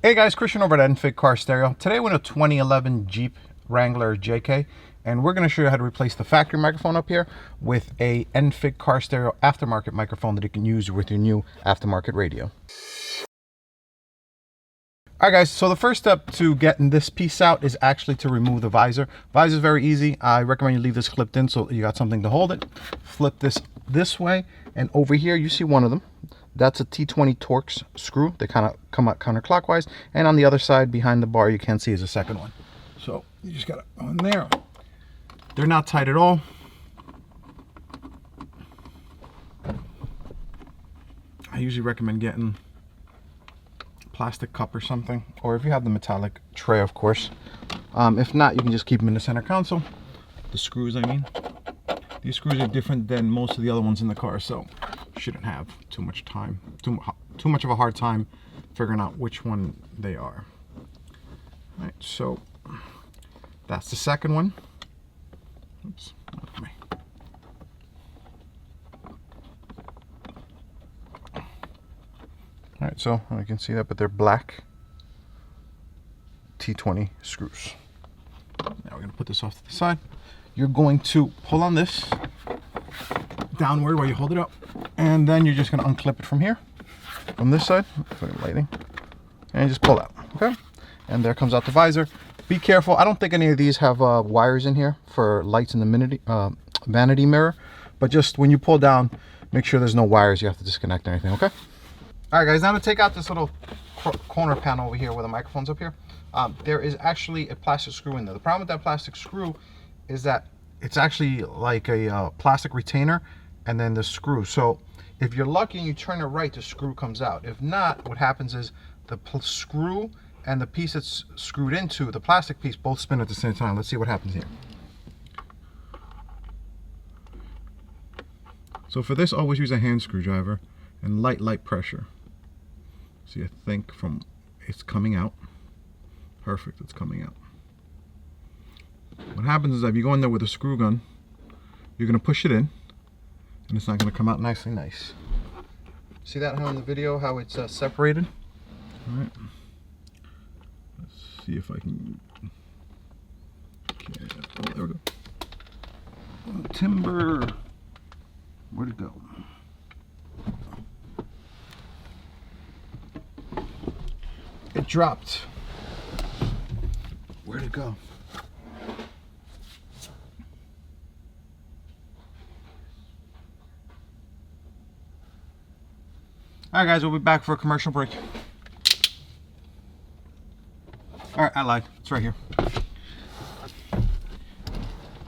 Hey guys, Christian over at Enfig Car Stereo. Today we're in a 2011 Jeep Wrangler JK, and we're going to show you how to replace the factory microphone up here with a Enfig Car Stereo aftermarket microphone that you can use with your new aftermarket radio. Alright guys, so the first step to getting this piece out is actually to remove the visor. Visor is very easy. I recommend you leave this clipped in so you got something to hold it. Flip this way, and over here you see one of them. That's a T20 Torx screw. They kind of come out counterclockwise, and on the other side behind the bar you can't see is a second one. So you just got it on there. They're not tight at all. I usually recommend getting plastic cup or something, or if you have the metallic tray, of course. If not, you can just keep them in the center console. The screws, I mean. These screws are different than most of the other ones in the car, so shouldn't have too much of a hard time figuring out which one they are. All right, so that's the second one. Oops, look at me. All right, so you can see that, but they're black T20 screws. Now we're gonna put this off to the side. You're going to pull on this downward while you hold it up, and then you're just gonna unclip it from here, from this side, for the lighting, and you just pull out, okay? And there comes out the visor. Be careful, I don't think any of these have wires in here for lights in the vanity mirror, but just when you pull down, make sure there's no wires you have to disconnect or anything, okay? All right guys, now to take out this little corner panel over here where the microphone's up here, there is actually a plastic screw in there. The problem with that plastic screw is that it's actually like a plastic retainer and then the screw. So if you're lucky and you turn it right, the screw comes out. If not, what happens is the screw and the piece it's screwed into, the plastic piece, both spin at the same time. Let's see what happens here. So for this, always use a hand screwdriver and light pressure. See, I think from it's coming out. Perfect, it's coming out. What happens is that if you go in there with a screw gun, you're going to push it in, and it's not going to come out nice. See that how in the video, how it's separated? All right. Let's see if I can. Okay. Oh, there we go. Oh, timber. Where'd it go? It dropped. Where'd it go? Alright guys, we'll be back for a commercial break. Alright, I lied. It's right here.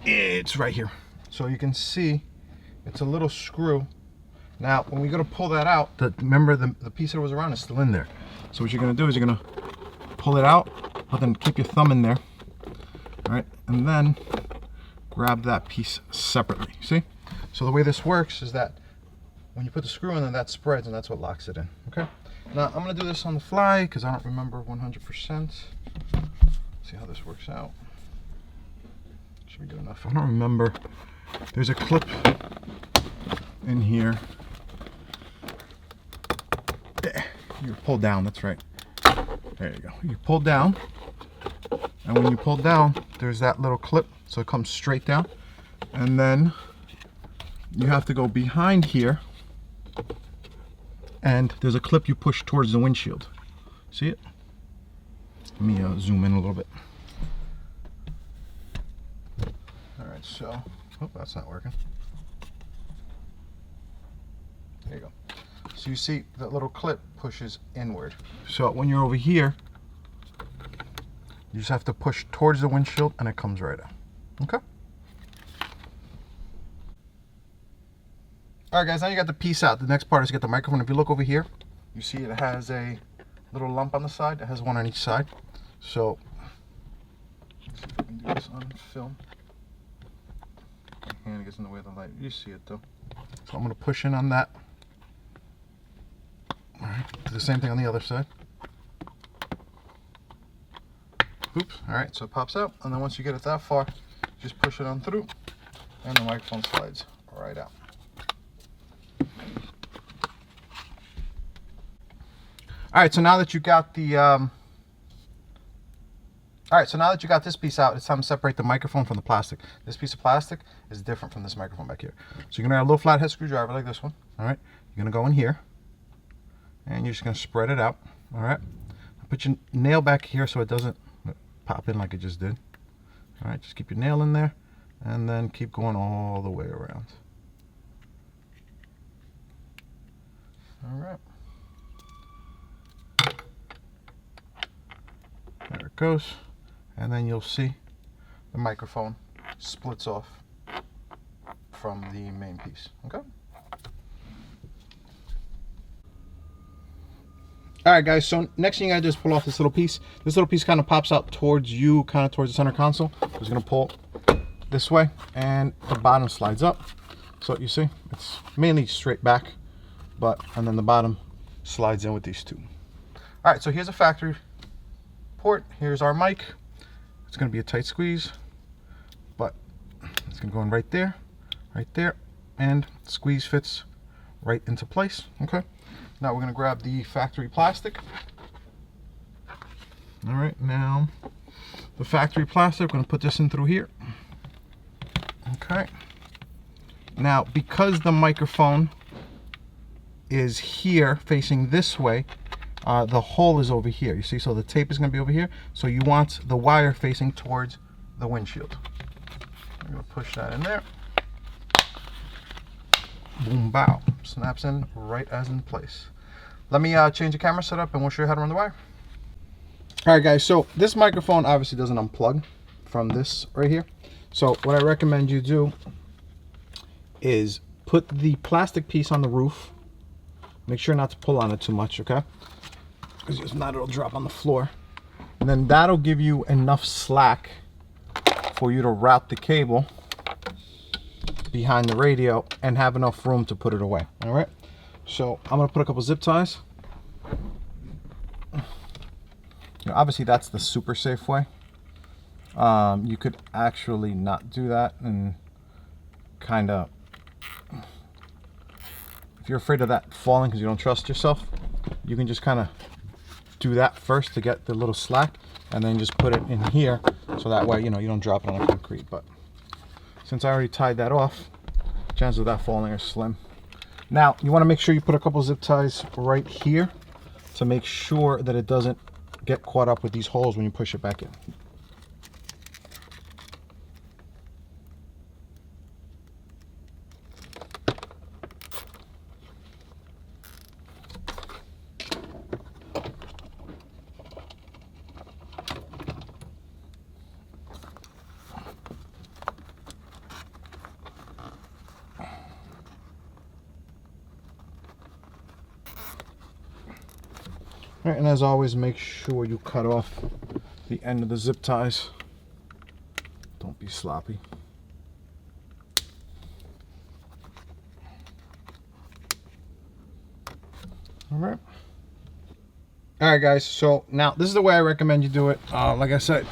It's right here. So you can see it's a little screw. Now, when we go to pull that out, remember the piece that was around is still in there. So what you're going to do is you're going to pull it out, but then keep your thumb in there. Alright, and then grab that piece separately. See? So the way this works is that when you put the screw in, then that spreads, and that's what locks it in. Okay. Now I'm gonna do this on the fly because I don't remember 100%. See how this works out. Should be good enough. I don't remember. There's a clip in here. You pull down. That's right. There you go. You pull down, and when you pull down, there's that little clip, so it comes straight down, and then you have to go behind here. And there's a clip you push towards the windshield. See it? Let me zoom in a little bit. All right, so, oh, that's not working. There you go. So you see that little clip pushes inward. So when you're over here, you just have to push towards the windshield and it comes right out. Okay? Alright guys, now you got the piece out. The next part is to get the microphone. If you look over here, you see it has a little lump on the side. It has one on each side. So, let's see if I can do this on film. My hand gets in the way of the light. You see it though. So I'm going to push in on that. Alright, do the same thing on the other side. Oops, alright, so it pops out. And then once you get it that far, just push it on through, and the microphone slides right out. All right, so now that you got the All right, so now that you got this piece out, it's time to separate the microphone from the plastic. This piece of plastic is different from this microphone back here. So you're gonna have a little flathead screwdriver like this one. All right, you're gonna go in here, and you're just gonna spread it out. All right, put your nail back here so it doesn't pop in like it just did. All right, just keep your nail in there, and then keep going all the way around. All right. There it goes. And then you'll see the microphone splits off from the main piece. Okay. All right, guys, so next thing you gotta do is pull off this little piece. This little piece kind of pops out towards you, kind of towards the center console. So it's gonna pull this way, and the bottom slides up. So you see, it's mainly straight back, and then the bottom slides in with these two. All right, so here's a factory port. Here's our mic. It's gonna be a tight squeeze, but it's gonna go in right there, and squeeze fits right into place. Okay. Now we're gonna grab the factory plastic. All right, now the factory plastic, we're gonna put this in through here. Okay. Now, because the microphone is here facing this way, the hole is over here. You see, so the tape is gonna be over here. So you want the wire facing towards the windshield. I'm gonna push that in there. Boom, bow. Snaps in right as in place. Let me change the camera setup and we'll show you how to run the wire. All right, guys, so this microphone obviously doesn't unplug from this right here. So what I recommend you do is put the plastic piece on the roof. Make sure not to pull on it too much, okay? Because if not, it'll drop on the floor. And then that'll give you enough slack for you to route the cable behind the radio and have enough room to put it away. All right, so I'm gonna put a couple zip ties. Obviously that's the super safe way. You could actually not do that and kind of, if you're afraid of that falling because you don't trust yourself, you can just kind of do that first to get the little slack, and then just put it in here so that way you don't drop it on the concrete. But since I already tied that off, chances of that falling are slim. Now you want to make sure you put a couple zip ties right here to make sure that it doesn't get caught up with these holes when you push it back in. All right, and as always, make sure you cut off the end of the zip ties. Don't be sloppy. All right. All right, guys, so now this is the way I recommend you do it. Like I said,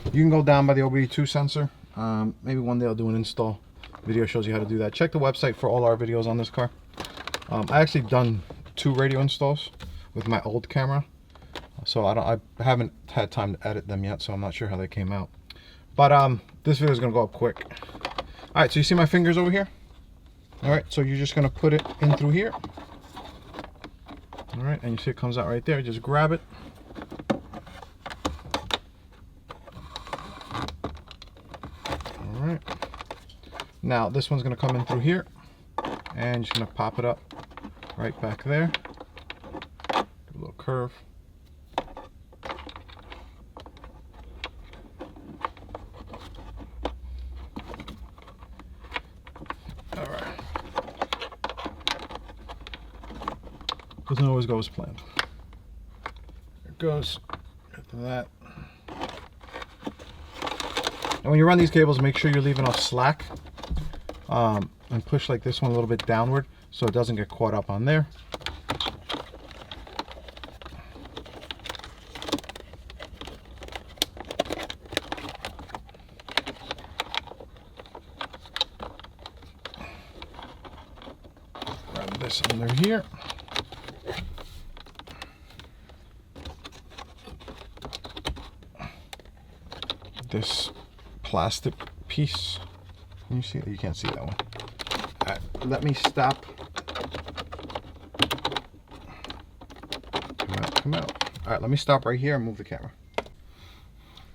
you can go down by the OBD2 sensor. Maybe one day I'll do an install video, shows you how to do that. Check the website for all our videos on this car. I actually done 2 radio installs with my old camera, so I haven't had time to edit them yet, so I'm not sure how they came out. But this video is gonna go up quick. All right, so you see my fingers over here? All right, so you're just gonna put it in through here. All right, and you see it comes out right there. Just grab it. All right. Now this one's gonna come in through here, and you're just gonna pop it up right back there. Give a little curve. All right. Doesn't always go as planned. There it goes. After that. And when you run these cables, make sure you're leaving off slack, and push like this one a little bit downward so it doesn't get caught up on there. Grab this under here. this plastic piece. Can you see it? You can't see that one. All right, let me stop. Come out. All right, let me stop right here and move the camera.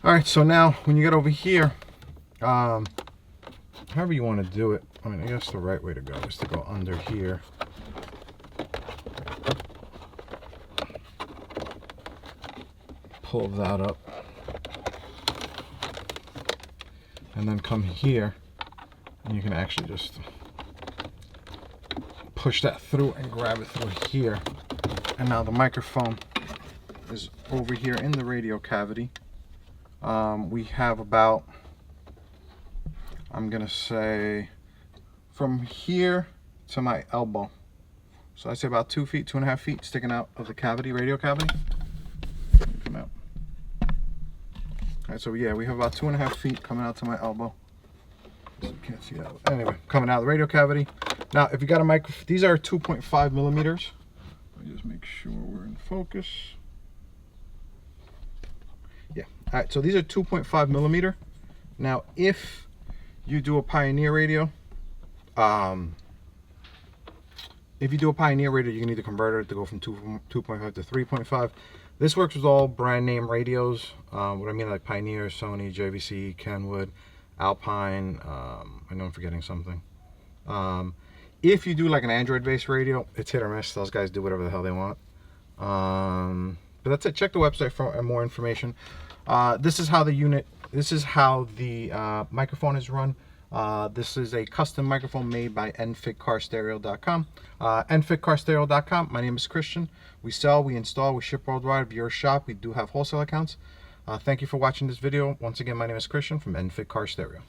All right, so now when you get over here, however you want to do it, I mean, I guess the right way to go is to go under here. Pull that up. And then come here, and you can actually just push that through and grab it through here. And now the microphone is over here in the radio cavity. We have about, I'm gonna say, from here to my elbow. So I say about 2 feet, 2.5 feet sticking out of the cavity, radio cavity. Come out. All right, so yeah, we have about 2.5 feet coming out to my elbow. So you can't see that. Anyway, coming out of the radio cavity. Now, if you got a mic, these are 2.5 millimeters. Let me just make sure we're in focus. Yeah. All right, so these are 2.5 millimeter. Now, if you do a Pioneer radio, if you do a Pioneer radio, you need a converter to go from 2.5 to 3.5. This works with all brand name radios. What I mean, like Pioneer, Sony, JVC, Kenwood, Alpine. I know I'm forgetting something. If you do like an Android-based radio, it's hit or miss. Those guys do whatever the hell they want. But that's it. Check the website for more information. This is how the unit. This is how the microphone is run. This is a custom microphone made by nfitcarstereo.com. nfitcarstereo.com. My name is Christian. We sell, we install, we ship worldwide. If you're a shop, we do have wholesale accounts. Thank you for watching this video. Once again, my name is Christian from nfit car stereo.